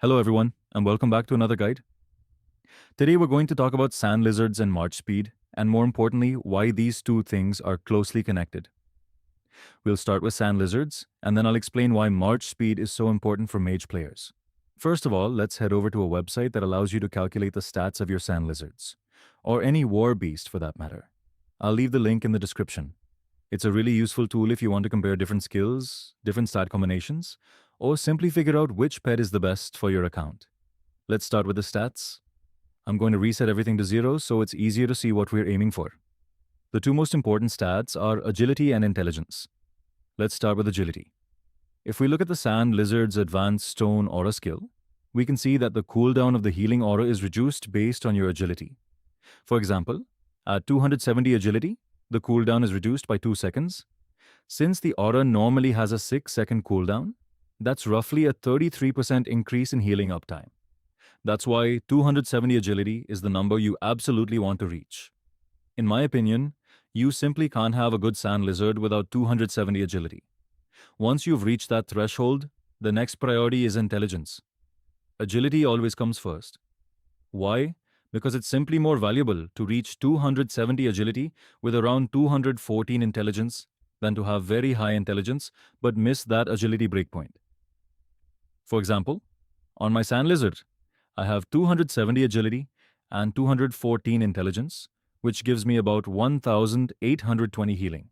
Hello everyone, and welcome back to another guide. Today we're going to talk about sand lizards and march speed, and more importantly, why these two things are closely connected. We'll start with sand lizards, and then I'll explain why march speed is so important for mage players. First of all, let's head over to a website that allows you to calculate the stats of your sand lizards, or any war beast for that matter. I'll leave the link in the description. It's a really useful tool if you want to compare different skills, different stat combinations, or simply figure out which pet is the best for your account. Let's start with the stats. I'm going to reset everything to 0 so it's easier to see what we're aiming for. The two most important stats are agility and intelligence. Let's start with agility. If we look at the sand lizard's advanced stone aura skill, we can see that the cooldown of the healing aura is reduced based on your agility. For example, at 270 agility, the cooldown is reduced by 2 seconds. Since the aura normally has a 6-second cooldown, that's roughly a 33% increase in healing uptime. That's why 270 agility is the number you absolutely want to reach. In my opinion, you simply can't have a good sand lizard without 270 agility. Once you've reached that threshold, the next priority is intelligence. Agility always comes first. Why? Because it's simply more valuable to reach 270 agility with around 214 intelligence than to have very high intelligence but miss that agility breakpoint. For example, on my sand lizard, I have 270 agility and 214 intelligence, which gives me about 1,820 healing.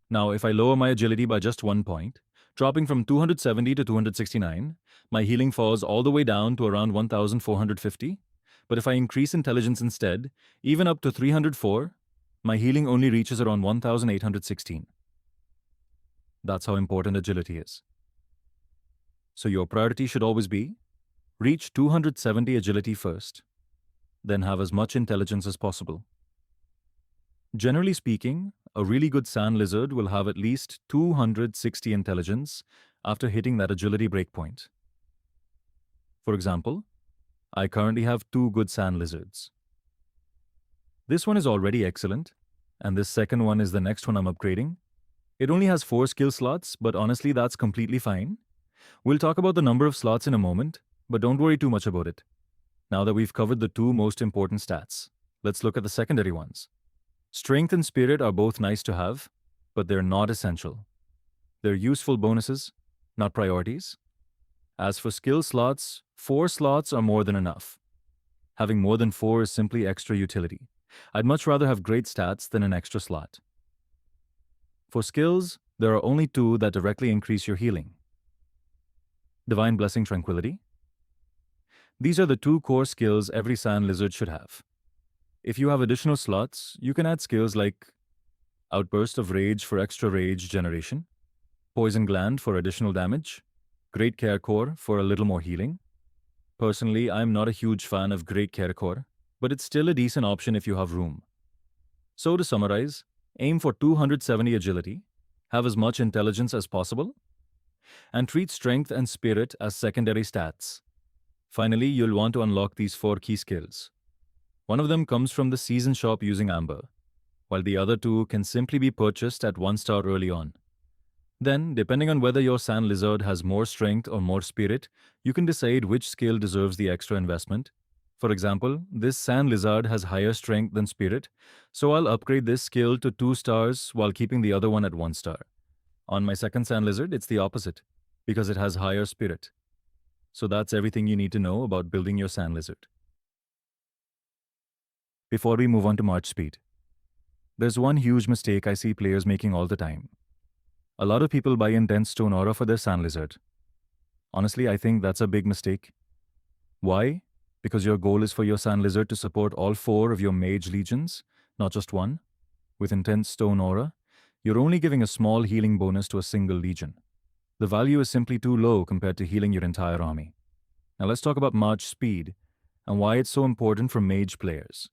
Now, if I lower my agility by just 1 point, dropping from 270 to 269, my healing falls all the way down to around 1,450. But if I increase intelligence instead, even up to 304, my healing only reaches around 1,816. That's how important agility is. So your priority should always be reach 270 agility first, then have as much intelligence as possible. Generally speaking, a really good sand lizard will have at least 260 intelligence after hitting that agility breakpoint. For example, I currently have 2 good sand lizards. This one is already excellent, and this second one is the next one I'm upgrading. It only has 4 skill slots, but honestly that's completely fine. We'll talk about the number of slots in a moment, but don't worry too much about it. Now that we've covered the 2 most important stats, let's look at the secondary ones. Strength and spirit are both nice to have, but they're not essential. They're useful bonuses, not priorities. As for skill slots, 4 slots are more than enough. Having more than 4 is simply extra utility. I'd much rather have great stats than an extra slot. For skills, there are only 2 that directly increase your healing. Divine Blessing Tranquility. These are the 2 core skills every sand lizard should have. If you have additional slots, you can add skills like Outburst of Rage for extra rage generation, Poison Gland for additional damage, Great Care Core for a little more healing. Personally, I'm not a huge fan of Great Care Core, but it's still a decent option if you have room. So to summarize, aim for 270 agility, have as much intelligence as possible, and treat strength and spirit as secondary stats. Finally, you'll want to unlock these 4 key skills. One of them comes from the season shop using Amber, while the other 2 can simply be purchased at 1 star early on. Then, depending on whether your sand lizard has more strength or more spirit, you can decide which skill deserves the extra investment. For example, this sand lizard has higher strength than spirit, so I'll upgrade this skill to 2 stars while keeping the other one at 1 star. On my second sand lizard, it's the opposite, because it has higher spirit. So that's everything you need to know about building your sand lizard. Before we move on to march speed, there's one huge mistake I see players making all the time. A lot of people buy intense stone aura for their sand lizard. Honestly, I think that's a big mistake. Why? Because your goal is for your sand lizard to support all 4 of your mage legions, not just one. With intense stone aura, you're only giving a small healing bonus to a single legion. The value is simply too low compared to healing your entire army. Now let's talk about march speed and why it's so important for mage players.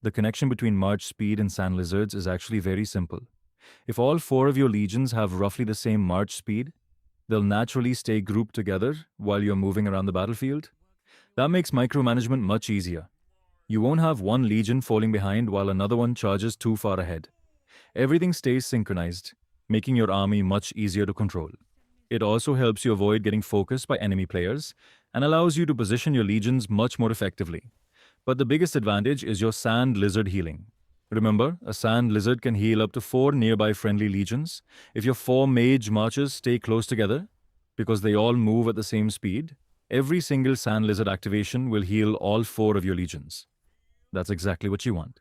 The connection between march speed and sand lizards is actually very simple. If all 4 of your legions have roughly the same march speed, they'll naturally stay grouped together while you're moving around the battlefield. That makes micromanagement much easier. You won't have one legion falling behind while another one charges too far ahead. Everything stays synchronized, making your army much easier to control. It also helps you avoid getting focused by enemy players, and allows you to position your legions much more effectively. But the biggest advantage is your sand lizard healing. Remember, a sand lizard can heal up to 4 nearby friendly legions if your 4 mage marches stay close together, because they all move at the same speed. Every single sand lizard activation will heal all 4 of your legions. That's exactly what you want.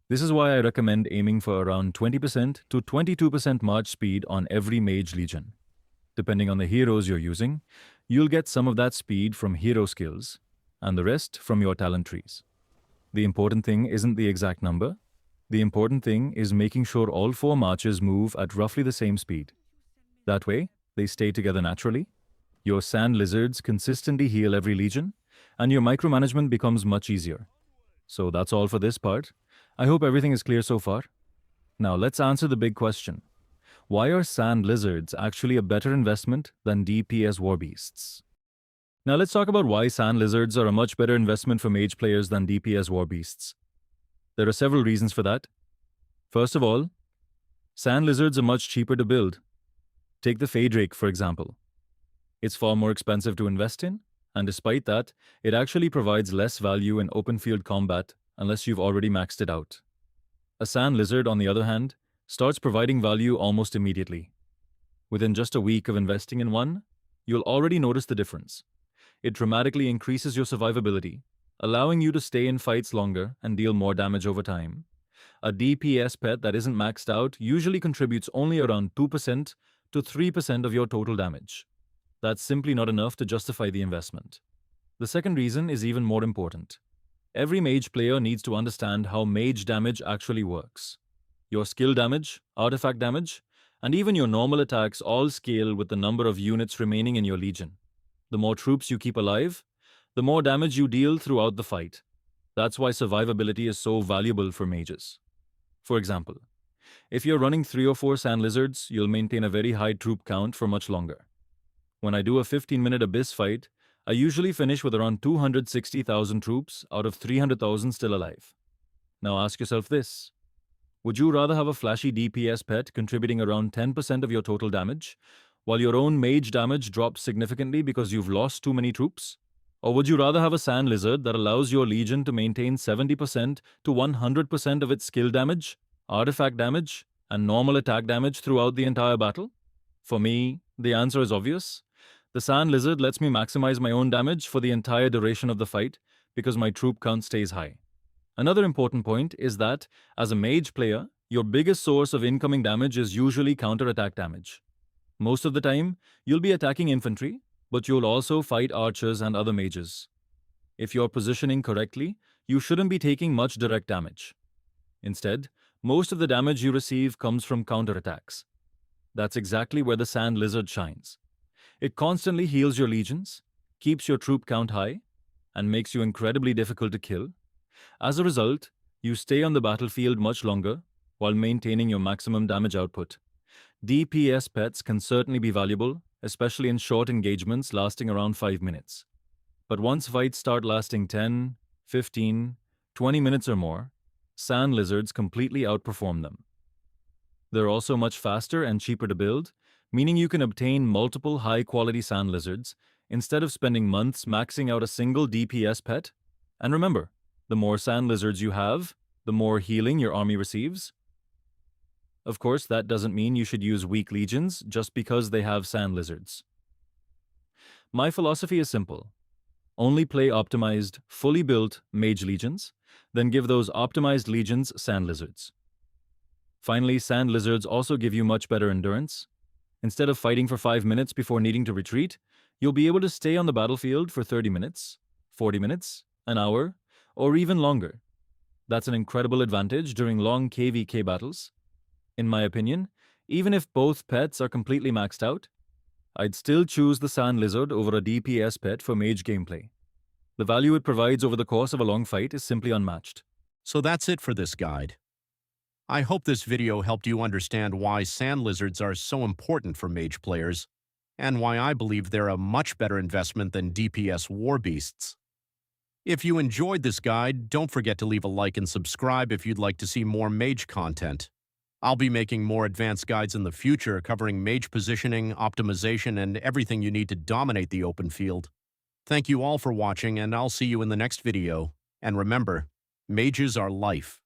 This is why I recommend aiming for around 20% to 22% march speed on every mage legion. Depending on the heroes you're using, you'll get some of that speed from hero skills, and the rest from your talent trees. The important thing isn't the exact number. The important thing is making sure all 4 marches move at roughly the same speed. That way, they stay together naturally, your sand lizards consistently heal every legion, and your micromanagement becomes much easier. So that's all for this part. I hope everything is clear so far. Now let's answer the big question. Why are sand lizards actually a better investment than DPS war beasts? Now let's talk about why sand lizards are a much better investment for mage players than DPS war beasts. There are several reasons for that. First of all, sand lizards are much cheaper to build. Take the Fey Drake, for example. It's far more expensive to invest in, and despite that, it actually provides less value in open field combat unless you've already maxed it out. A sand lizard, on the other hand, starts providing value almost immediately. Within just a week of investing in one, you'll already notice the difference. It dramatically increases your survivability, allowing you to stay in fights longer and deal more damage over time. A DPS pet that isn't maxed out usually contributes only around 2% to 3% of your total damage. That's simply not enough to justify the investment. The second reason is even more important. Every mage player needs to understand how mage damage actually works. Your skill damage, artifact damage, and even your normal attacks all scale with the number of units remaining in your legion. The more troops you keep alive, the more damage you deal throughout the fight. That's why survivability is so valuable for mages. For example, if you're running 3 or 4 sand lizards, you'll maintain a very high troop count for much longer. When I do a 15-minute abyss fight, I usually finish with around 260,000 troops out of 300,000 still alive. Now ask yourself this. Would you rather have a flashy DPS pet contributing around 10% of your total damage, while your own mage damage drops significantly because you've lost too many troops? Or would you rather have a sand lizard that allows your legion to maintain 70% to 100% of its skill damage, artifact damage, and normal attack damage throughout the entire battle? For me, the answer is obvious. The sand lizard lets me maximize my own damage for the entire duration of the fight because my troop count stays high. Another important point is that, as a mage player, your biggest source of incoming damage is usually counter-attack damage. Most of the time, you'll be attacking infantry, but you'll also fight archers and other mages. If you're positioning correctly, you shouldn't be taking much direct damage. Instead, most of the damage you receive comes from counterattacks. That's exactly where the sand lizard shines. It constantly heals your legions, keeps your troop count high, and makes you incredibly difficult to kill. As a result, you stay on the battlefield much longer while maintaining your maximum damage output. DPS pets can certainly be valuable, especially in short engagements lasting around 5 minutes. But once fights start lasting 10, 15, 20 minutes or more, sand lizards completely outperform them. They're also much faster and cheaper to build, meaning you can obtain multiple high-quality sand lizards instead of spending months maxing out a single DPS pet. And remember, the more sand lizards you have, the more healing your army receives. Of course, that doesn't mean you should use weak legions just because they have sand lizards. My philosophy is simple. Only play optimized, fully built mage legions, then give those optimized legions sand lizards. Finally, sand lizards also give you much better endurance. Instead of fighting for 5 minutes before needing to retreat, you'll be able to stay on the battlefield for 30 minutes, 40 minutes, an hour, or even longer. That's an incredible advantage during long KvK battles. In my opinion, even if both pets are completely maxed out, I'd still choose the sand lizard over a DPS pet for mage gameplay. The value it provides over the course of a long fight is simply unmatched. So that's it for this guide. I hope this video helped you understand why sand lizards are so important for mage players, and why I believe they're a much better investment than DPS war beasts. If you enjoyed this guide, don't forget to leave a like and subscribe if you'd like to see more mage content. I'll be making more advanced guides in the future covering mage positioning, optimization, and everything you need to dominate the open field. Thank you all for watching, and I'll see you in the next video. And remember, mages are life.